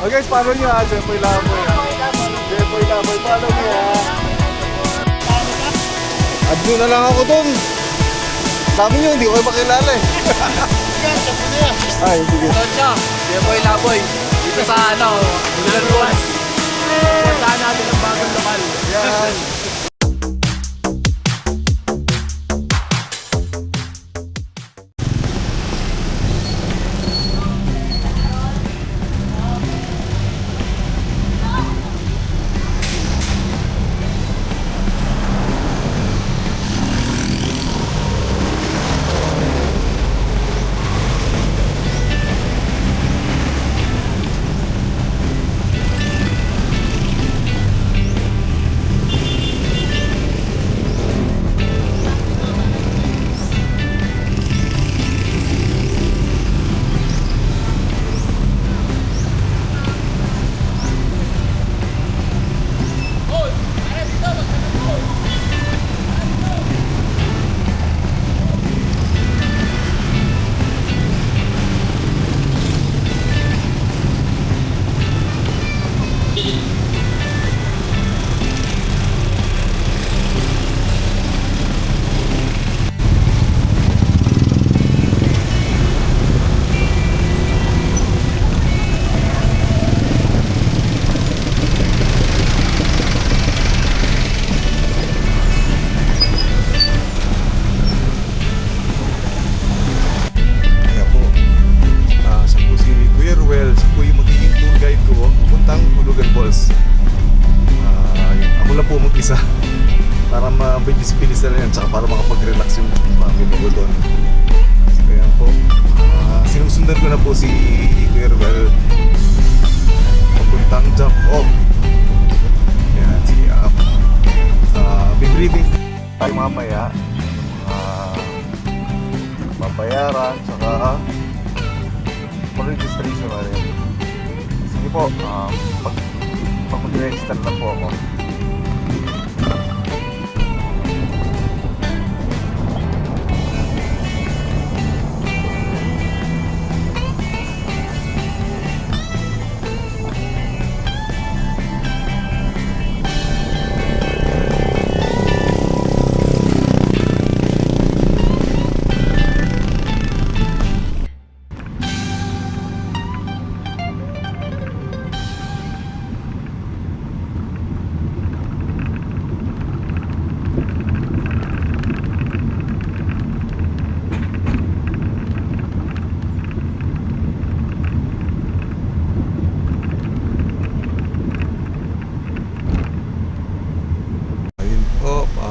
Oh guys, follow nyo ha. Jempoy Laboy ha. Jempoy Laboy, follow nyo ha. Add nyo na lang ako dun. Sabi nyo, hindi ko kayo makilala eh. Ay, sige. Toncho, Jempoy Laboy. Dito sa Bulacan Falls. Puntahan natin ang bagong lokal. Yan. Isa para mabilis-bilis na yan tsaka para makapag-relax yung pamilya ko doon. So kaya po sinusundan ko na po si Kuya Ruel papuntang jump off. Yan, sige be-breathing tayo mamaya babayaran tsaka mag-registration na rin. Sige po, pag-register na po ako.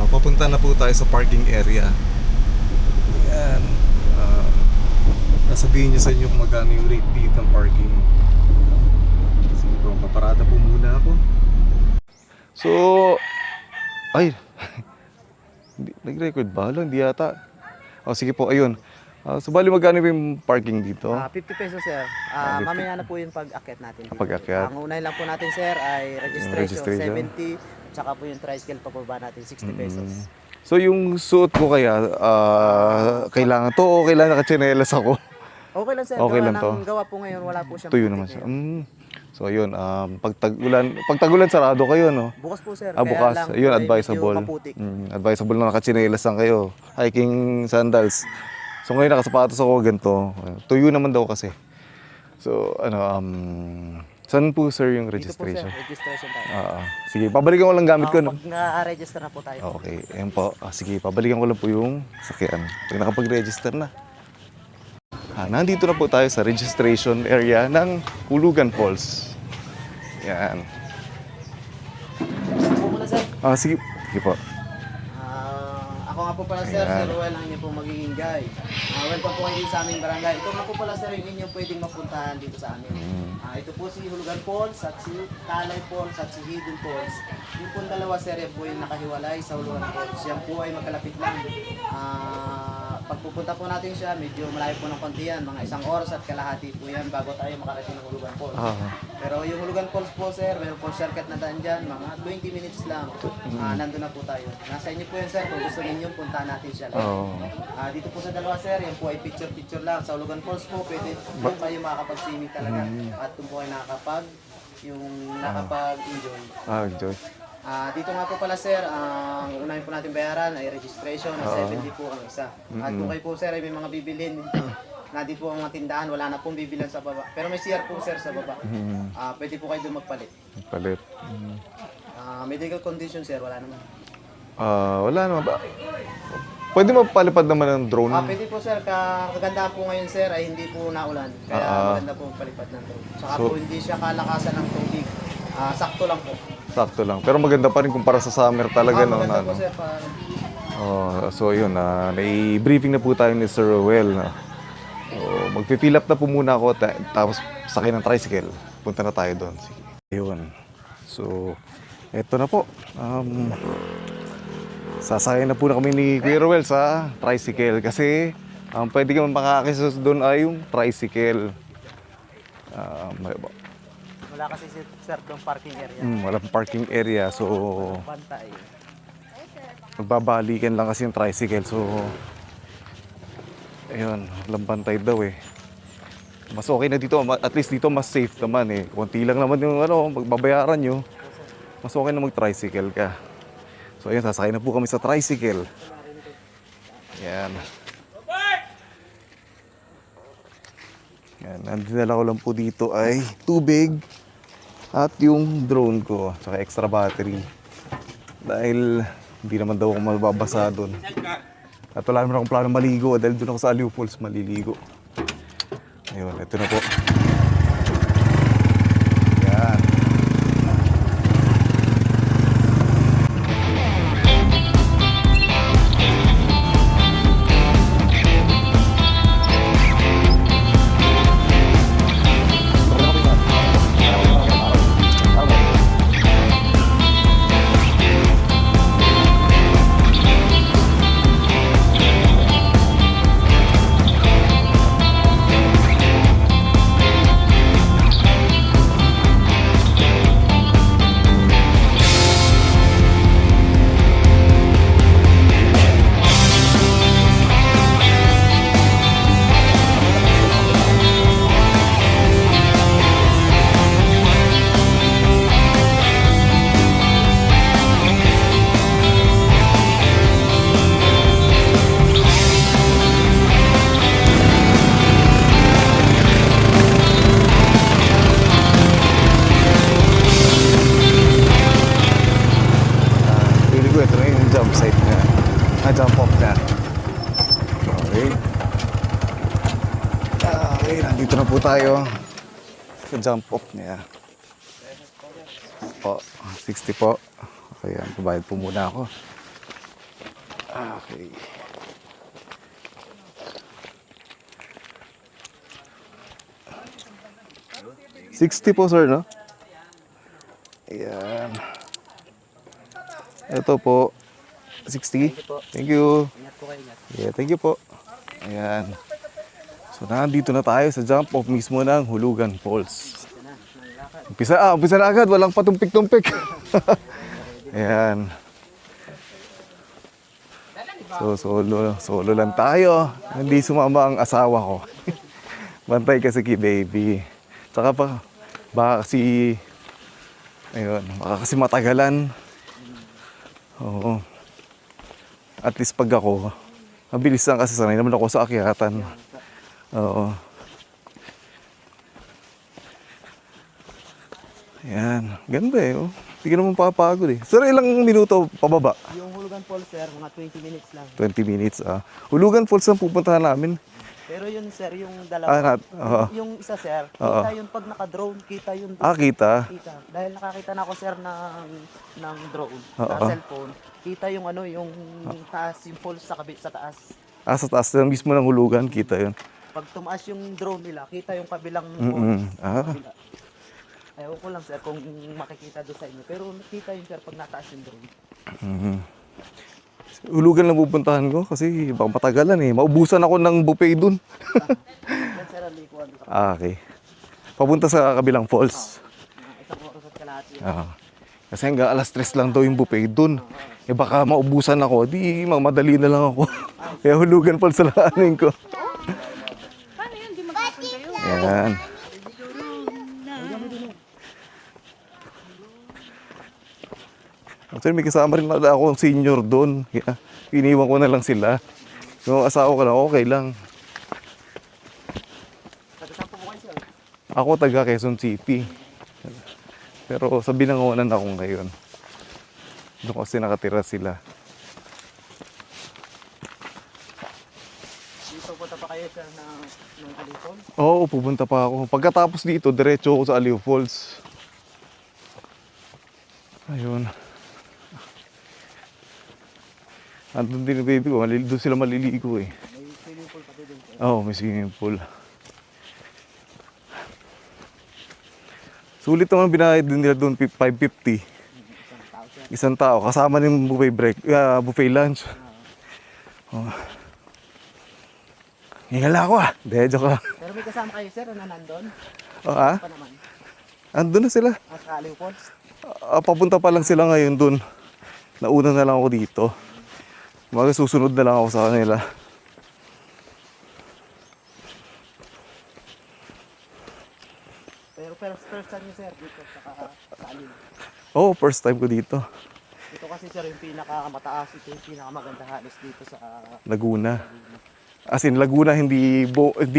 Papunta na po tayo sa parking area. Ayan. Nasabihin niyo sa inyo kung magkano yung rate dito ng parking. Sige po, paparada po muna ako. So, ay, nag-record ba? Hindi yata. Sige po, ayun. So, bali magkano yung parking dito? 50 pesos sir. Mamaya na po yung pag-akyat natin dito. Pag-akyat. Ang unahin lang po natin sir ay registration. 70. Tsaka po yung tricycle pababa natin 60 pesos. So yung suot ko kaya kailangan to o kailangan nakatsinelas ako? Okay lang sir. Okay lang to. Gawa po ngayon wala po siyang tuyo naman siya. So ayun, pag tagulan sarado kayo no. Bukas po sir. Bukas. Kaya lang Ayun advisable. Advisable na nakatsinelas lang kayo. Hiking sandals. So ngayon nakasapatos ako ganito. Tuyo naman daw kasi. So saan po sir yung registration? Dito po sir, registration tayo. Sige, pabalikan ko lang gamit ko no. Pag na-register na po tayo. Okay, ayan po. Sige, pabalikan ko lang po yung sakyan. Pag nakapag-register na. Nandito na po tayo sa registration area ng Bulacan Falls. Yan. Po muna sir. Sige. Sige po. Ako nga po pala sir, Sir Ruel, ang inyong pong magiging guide. Welcome po kayo dito sa aming barangay. Ito nga po pala sir, yung inyong pwedeng mapuntahan dito sa amin. Ito po si Bulacan Falls at si Talay Falls at si Hidden Falls. Yung pong dalawa sir, yan po yung nakahiwalay sa Bulacan Falls. Yan po ay magkalapit lang. pag pupunta po natin siya, medyo malayo po ng konti yan. Mga 1 oras at kalahati po yan bago tayo makarating ng Hulugan Falls. Pero yung Hulugan Falls po sir, meron po shortcut na daan dyan, mga 20 minutes lang. Nandun na po tayo. Nasa inyo po yan sir, kung gusto ninyo, puntahan natin siya. Dito po sa dalawa sir, yan po ay picture-picture lang. Sa Hulugan Falls po, pwede po kayo makakapag-swimming talaga. At kung po ay nakakapag-enjoy. Enjoy. Dito nga po pala sir, ang unahin po natin bayaran ay registration na 70 po ang isa. At kung kayo po sir ay may mga bibilhin, nandito po ang mga tindahan, wala na pong bibilhan sa baba. Pero may CR po sir sa baba. Pwede po kayo doon magpalit. Palit. Medical condition sir, wala naman. Wala naman ba? Pwede mapalipad naman ng drone. Pwede po sir, kagandahan po ngayon sir ay hindi po naulan. Kaya maganda po palipad ng drone. Saka po hindi siya kalakasan ng tubig. Sakto lang po. Sakto lang. Pero maganda pa rin kumpara sa summer talaga. Maganda po sir. So yun, nai-briefing na po tayo ni Sir Ruel. Magpi-fill up na po muna ako tapos sakay ng tricycle. Punta na tayo doon. Sige. Ayun. So, eto na po. Sasakay na po na kami ni Kuya Ruel sa tricycle kasi pwede ka makakakisos doon ay yung tricycle. Wala kasi sir doon parking area. Walang parking area. So, Pantay. magbabalikan lang kasi yung tricycle. So, ayun, walang bantay daw eh. Mas okay na dito, at least dito mas safe naman eh. Kunti lang naman yung magbabayaran nyo. Mas okay na mag-tricycle ka. So ayun, sasakay na po kami sa tricycle. Yan. Yan, nandinala ko lang po dito ay tubig at yung drone ko, tsaka extra battery. Dahil hindi naman daw ako mababasa doon. At wala naman akong plano maligo dahil doon ako sa Aliw Falls maliligo. Ayun, ito na po. Yan. Jump site na. Jump off na. Okay. Okay, nandito na po tayo. Sa jump off niya. Po, 60 po. Okay, yan. Pabayad po muna ako. Okay. $60 po, sir, no? Ayan. Ito po. 60. Thank you. Ingat po kayo, ingat. Yeah, thank you po. Ayan. So, nandito na tayo sa jump off mismo ng Hulugan Falls. Umpisa na agad. Walang patumpik-tumpik. Ayan. So, solo lang tayo. Hindi sumama ang asawa ko. Bantay kasi kay baby. Tsaka baka kasi, ayun, baka kasi matagalan. Oo. At least pag ako, mabilis lang kasi sanay naman ako sa akyatan. Oo. Ayan. Ganda eh. Oh. Hindi ka naman papagod eh. Sir, ilang minuto pababa? Yung Hulugan Falls sir, mga 20 minutes lang. 20 minutes. Hulugan Falls ang pupuntahan namin. Pero yun sir, yung dalawa. Yung isa sir, kita yun pag naka-drone, kita yun. Kita. Kita. Dahil nakakita na ako sir ng drone, na cellphone. Kita yung yung taas, yung falls sa taas. Sa taas lang mismo ng Hulugan, kita yun. Pag tumaas yung drone nila, kita yung kabilang kabila. Ayaw ko lang sir kung makikita doon sa inyo. Pero nakita yun sir pag nataas yung drone. Hulugan lang pupuntahan ko kasi baka matagalan eh. Maubusan ako ng buffet dun. Yan sir, ang likuan dito. Okay. Papunta sa kabilang falls. Isang oras at kalahati. Kasi hanggang alas 3 lang daw yung buffet dun. Eh baka maubusan ako, di mamadali na lang ako. Kaya hulugan falls sa laanin ko. Paano yun? Di magkakon kayo? Yan. Actually, may kasama rin na ako senior doon. Kaya iniwan ko na lang sila. Yung asawa ko lang, okay lang. Taga-saan po kayo sir? Ako taga Quezon City. Pero sa Binangonan ako ngayon. Doon kasi nakatira sila. Dito punta pa kayo sir ng Alipon? Oo, pupunta pa ako. Pagkatapos dito, diretso ako sa Aliw Falls. Ayun. Andun din yung baby ko. Doon sila maliligo eh. May swimming pool pati din sir. Oo, may swimming pool. Sulit naman binayad din nila doon 550. Isang tao sir. Isang tao. Kasama ng buffet break, buffet lunch. Oh. Hingala ako ah. De, joke lang. Pero may kasama kayo sir na nandun? Oh, ah? Pa naman. Andun na sila. Sa Aliw Falls? Papunta pa lang sila ngayon doon. Nauna na lang ako dito. Mga susunod na lang ako sa kanila. Pero first time niyo sir dito sa Aliw. Oh, first time ko dito. Ito kasi sir yung pinakamataas, ito yung pinakamaganda halos dito sa Laguna. As in, Laguna, hindi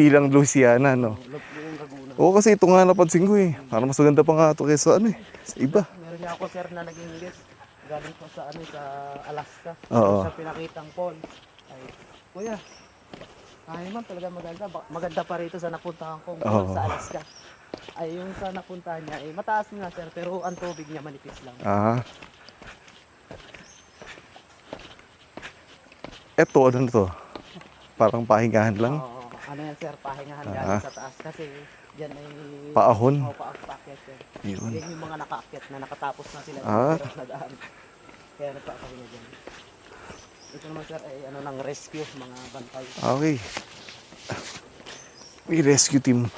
lang Louisiana, no? yung Laguna. Oo, kasi ito nga napansin ko eh. Parang mas maganda pa nga ito kaysa ano eh. Sa iba. Meron niya ako sir na naging guest galing po sa sa Alaska. Oo. Sa pinakitang pool. Ay, kuya, ay man talaga maganda. Maganda pa rito sa napuntahan ko Oo. sa Alaska. Ay yung sa napuntahan niya, mataas nga sir, pero ang tubig niya manipis lang. Ah. Eto, ano na to? Parang pahingahan lang. Oo, ano yan sir, pahingahan galing sa taas kasi diyan ay Paahon. paakyat sir. Yun. Yan yung mga nakaakyat na nakatapos na sila Ah. na daan. Kaya nagpapahinga dyan. Ito naman sir ay ano ng rescue, mga bantay. Okay. May rescue team.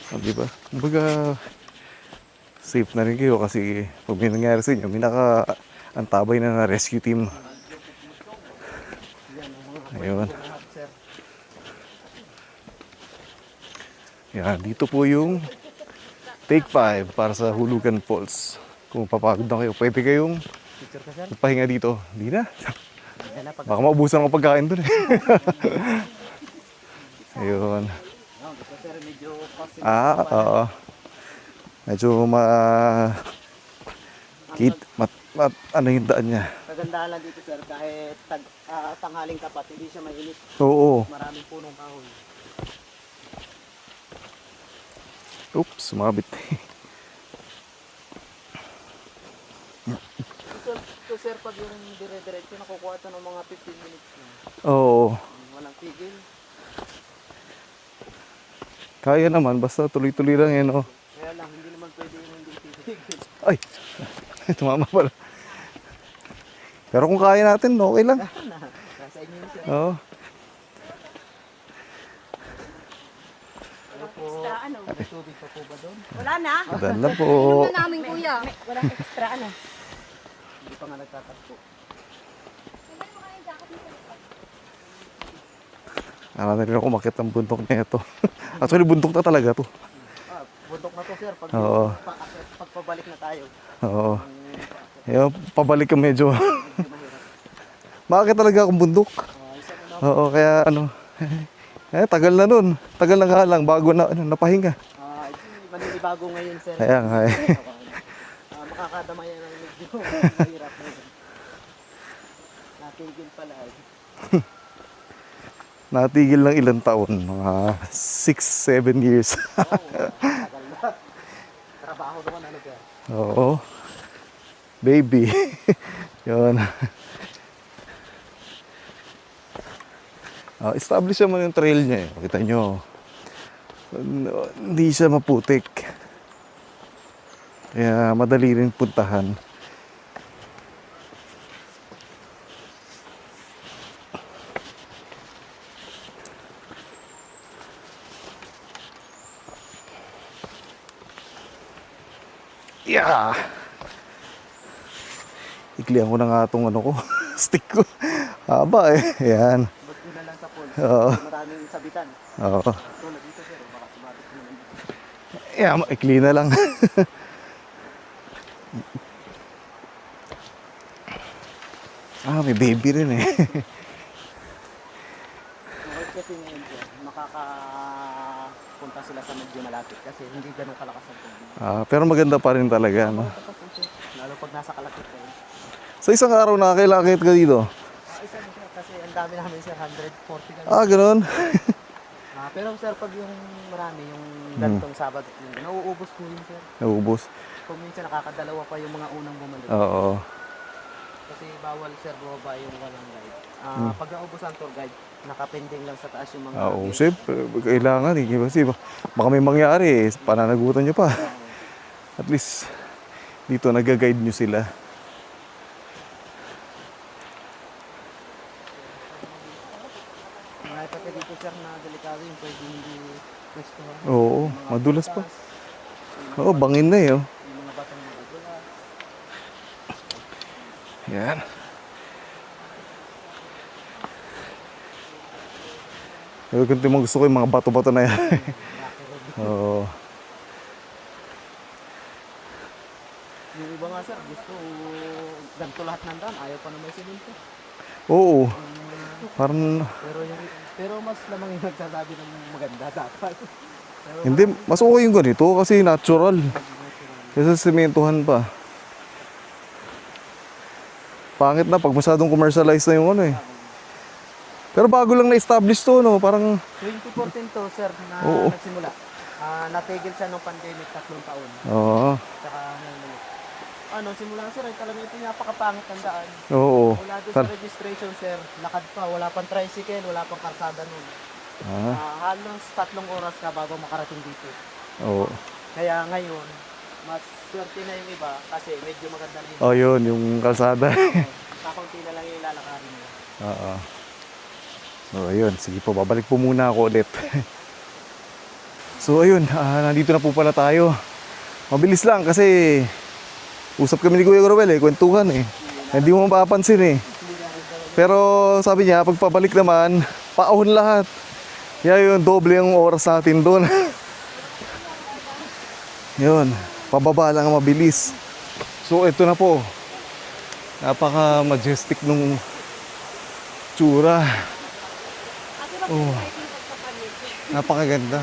Oh, di ba? Kumbaga, safe na rin kayo kasi pag may nangyari sa inyo, may antabay na rescue team. Yan ang mga Ayun. lahat sir. Yan, dito po yung take 5 para sa Hulugan Falls. Kung papagod na kayo, pwede kayong Picture ka sir. pahinga dito. Hindi na. Yan na pag Baka maubusan ako pagkain dun eh. Ayun. no, dito sir medyo kasi Oo. Medyo ano yung daan niya. kagandahan lang dito sir kahit tanghaling tapat hindi siya mainit. Oo. Maraming punong kahoy. Oops, sumabit. So sir pag yung dire-diretso nakukuha ito ng mga 15 minutes na. Oo. Walang tigil. Kaya naman, basta tuloy-tuloy lang yan, oh. Kaya lang hindi naman pwede yung hindi tigil. Ay! Tumama pala. Pero kung kaya natin, okay lang. Nasa inyo yun sir. Oo. Ano po? Ano? May tubig pa po ba doon? Wala na. Daan lang po. Inom na namin kuya. Walang extra ano. Hindi pa nga nagtatakbo. Alam na rin ako makit ang bundok na ito. Actually, bundok na talaga to. Bundok na to sir. Pag, Oo. pag pabalik na tayo. Oo. Ayun, pabalik ka medyo. Makakit talaga akong bundok. Isa na Oo, kaya ano. Tagal na nun. Tagal na nga lang bago na napahinga. maninibago ngayon sir. Kaya nga eh. Makakadamayan ng medyo mahirap ngayon. Natigil pala eh. Natigil lang ilang taon. Mga 6-7 years. Tagal na. Trabaho naman ano sir. Oo. Baby. Yun. Establish naman yung trail niya eh. Pakita nyo. Hindi siya maputik. Kaya madali rin puntahan. Yeah! Iklihan ko na nga itong ano ko, stick ko. Haba eh. Ayan. Ba't ko na lang sa pool? Oo. Maraming sabitan. Oo. Tulad dito sir, baka sumabit mo naman. Yeah, ikli na lang. May baby rin eh. Ngayon kasi ngayon po, makakapunta sila sa medyo malapit kasi hindi ganun kalakas ang tubig. Pero maganda pa rin talaga, no? Lalo pag nasa kalapit kayo. Sa isang araw nakakilakit ka dito? Isa din sir, kasi ang dami namin sir, 140 kami. Ganun. Pero sir, pag yung marami, yung gantong Sabado, nauubos po yun sir. Naubos. Kung minsan nakakadalawa pa yung mga unang bumalik. Oo. Kasi bawal sir bumaba yung walang guide. Pag naubos ang tour guide, nakapending lang sa taas yung mga Oo, siyempre. Kailangan eh. Kasi baka may mangyari eh. Pananagutan nyo pa. At least, dito nag-guide nyo sila. mga epate dito sir na delikado yung pwede hindi pwestuhan. Oo, madulas pa. Oo, bangin na eh. Oh. Yung mga batang magagula. Yan. Pero kung gusto ko yung mga bato-bato na yan. Oo. Yung iba nga sir, gusto ganito lahat ng daan, ayaw pa na may simento. Oo. Parang, Pero mas lamang yung nagsasabi ng maganda dapat. Pero hindi, mas okay yung ganito kasi natural. Kasi sementohan pa. Pangit na pag masyadong commercialized na yung ano eh. Pero bago lang na-establish to, no? Parang, 2014 to sir na Oo. nagsimula. Natigil siya nung pandemic 3 taon. oo. Tsaka ngayon ulit. Simula sir, ay talagang ito yung napakapangit ng daan. Oo. Wala doon sa registration sir, lakad pa, wala pang tricycle, wala pang karsada nun. Halos 3 oras ka bago makarating dito. Oo. Kaya ngayon, mas swerte na yung iba kasi medyo maganda na Oh, yun, yung kalsada. kakunti na lang yung lalakarin nila. Oo. So, ayun. Sige po, babalik po muna ako ulit. So, ayun. Nandito na po pala tayo. Mabilis lang kasi usap kami ni Kuya Gorwel eh. Kwentuhan eh. Hindi mo mapapansin eh. Pero sabi niya, pagpabalik naman, paahon lahat. Kaya yun, doble ang oras natin doon. Yun. Pababa lang mabilis. So, ito na po. Napaka-majestic nung tsura. Oh, napakaganda.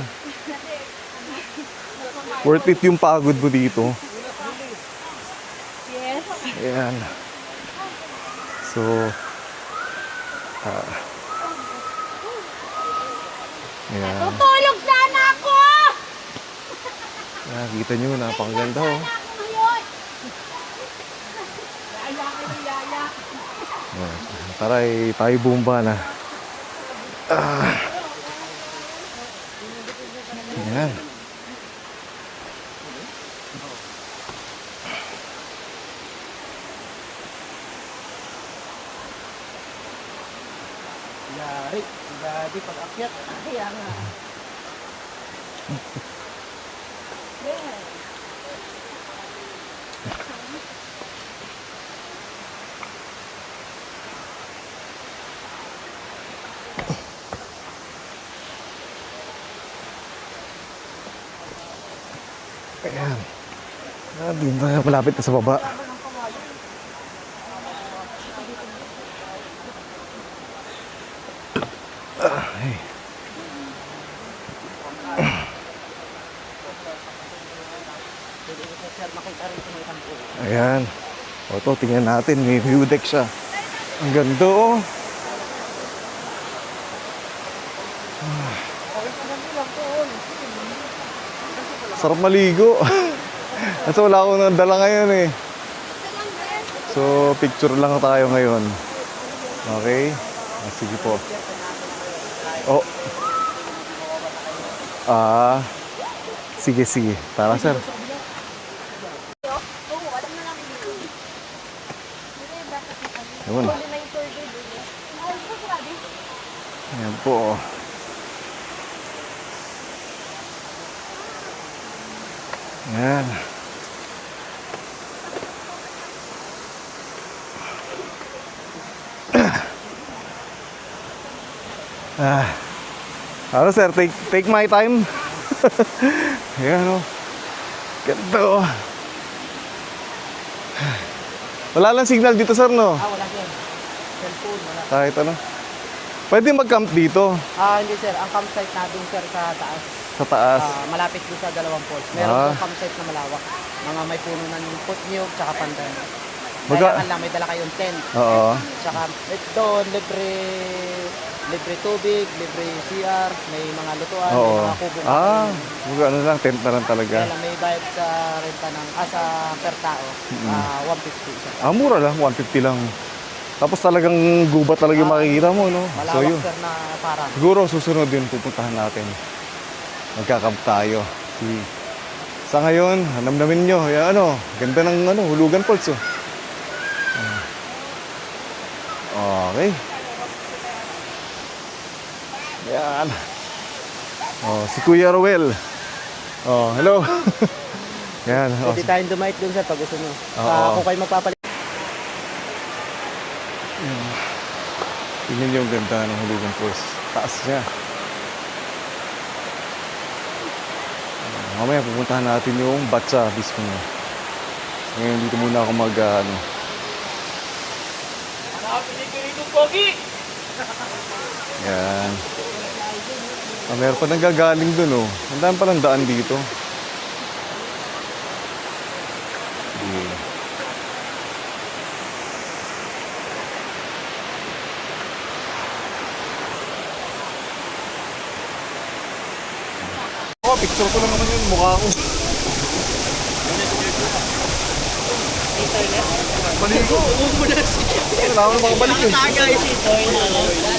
Worth it yung pagod mo dito. Yes. Ayan. So, ayan. Tutulog sana ako! Ayan, kita nyo, napakaganda oh. Ngayon! Yaya ka ni Yaya. Ayan. Tara, tayo bumba na. Ayan. Yari, grabe pag-akyat. Kaya nga. Ayan. Dito tayo malapit na sa baba. Ay. Ayan. O to, tingnan natin. May view deck siya. Ang ganda oh. Sarap maligo. Kasi wala akong nadala ngayon eh. So, picture lang tayo ngayon. Okay? Sige po. Oh. Sige, sige. Tara, sir. Oo, alam na namin yun. Yun. Huli na yung tour guide. Ay, ito grabe. Ayan po. Oh. Ayan. Ano sir, take my time. Ayan o. Ganda o. Wala lang signal dito sir, no? Wala sir. Cellphone, wala. Kahit ano. Pwede mag-camp dito Hindi sir, ang campsite natin sir sa taas. sa taas. Malapit doon sa dalawang falls. Meron pong campsite na malawak. Mga may puno ng putniyog tsaka pandan. Kailangan lang may dala kayong tent. Oo. Tsaka doon, libre tubig, libre CR, may mga lutuan, may Oo. mga kubong. Ano lang, tent na lang talaga. Kaya lang may bayad sa renta ng, sa per tao, 150 isa. Mura lang, 150 lang. Tapos talagang gubat talaga yung makikita mo, no? So Malawak yun. sir na parang. Siguro susunod yun, pupuntahan natin. Magkakamp tayo. Sa ngayon, namnamin nyo. Yan, ganda ng Hulugan Falls. Okay. Yan. Si Kuya Ruel. Hello. Yan. Pwede tayong dumait doon sir pag gusto nyo. Oo. Kung kayo magpapalit. Tingnan nyo yung ganda ng Hulugan Falls. Taas niya. Mamaya pupuntahan natin yung Batsa mismo. Ngayon dito muna ako Yan. Meron pa nanggagaling dun, Ang dami palang daan dito. Yeah. Picture ko lang naman yung mukha ko. Baligo. Wala ako na makabalik eh.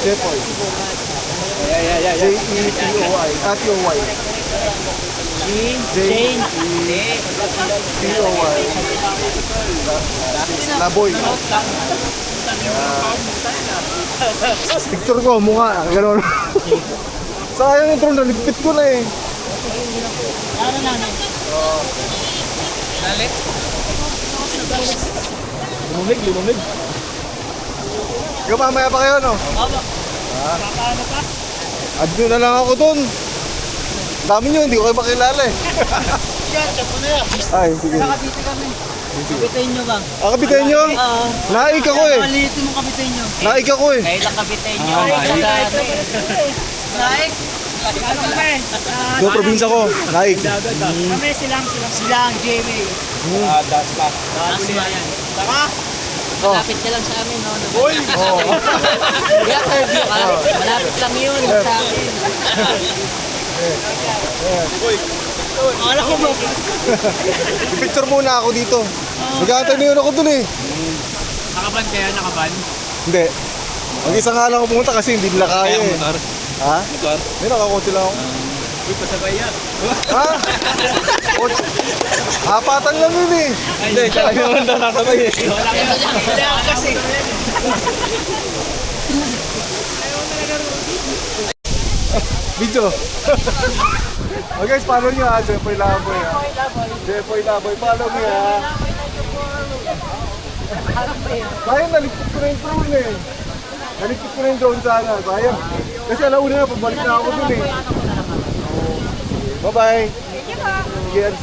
Jepoy. J-E-T-O-I. T-O-Y. J-E-T-O-Y. Laboy. Picture ko, mukha. Ganon. Sayang yung drone, naligpit ko na eh. Lumamig. Ikaw mamaya pa kayo, no? Paano pa? Adyo na lang ako dun. Dami nyo, hindi ko kayo makilala eh. Ay, sige. Nakabiti kami. Kapitain nyo ba? Kapitain nyo? Naik ako eh. Maliitin mo kapitain nyo. Naik ako eh. Kaya lang kapitain nyo. Naik. Go, probinsya ko. Naik. Kami silang Jamie. Das pa yan. Tama? Malapit ka lang sa amin, no? Uy! Kaya interview ka. Malapit lang yun sa amin. Akala ko ba? Picture muna ako dito. Mag-aantay na yun ako dun eh. Nakaban kaya, nakaban? Hindi. Mag-isa nga lang ako pumunta kasi hindi nila kaya eh. motor? Ha? Motor? May nakakotse lang ako. Uy, pasabay yan. Ha? Hapatan lang yun eh. Hindi, talaga naman daw nakasabay eh. Wala kasi. Video. Okay guys, follow nyo ha. Jepoy Laboy ha. Jepoy Laboy, follow nyo ha. Sayang, naligpit ko na yung drone eh. Naligpit ko na yung drone sana. Sayang. Kasi alauna na, pabalik na ako dun eh. Bye-bye. Sige,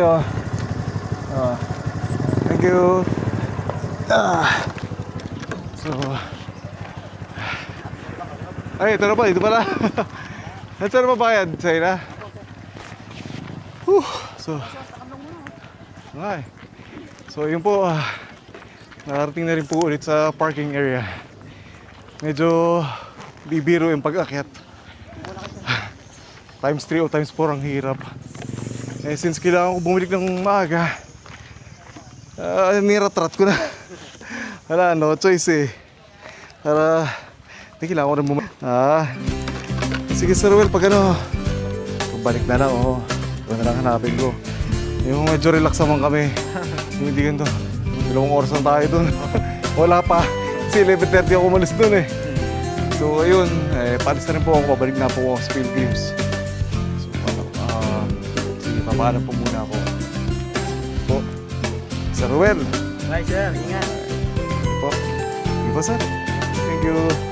kayo. Thank you. So, ay, ito na pa, ito pala. Saan na mabayad? Sa'yo na? So, okay. So, yun po, nakarating na rin po ulit sa parking area. Medyo bibiro yung pag-akyat. Times 3 o times 4 ang hirap. Eh, since kailangan ko bumalik ng maaga, niratrat ko na. Wala, no choice eh. Para, hindi kailangan ko rin bumalik. Sige Sir Will, pag ano, balik na lang, ito na lang hanapin ko. Yung medyo relax naman kami. Hindi ganito. 2 oras na tayo dun. Wala pa. Kasi 11:30 ako umalis dun eh. So ayun, palis na rin po ako. Pabalik na po ako sa Philippines. So sige, papaalam po muna ako. Po, Sir Will. Bye sir, ingat. Po. Di ba sir? Thank you.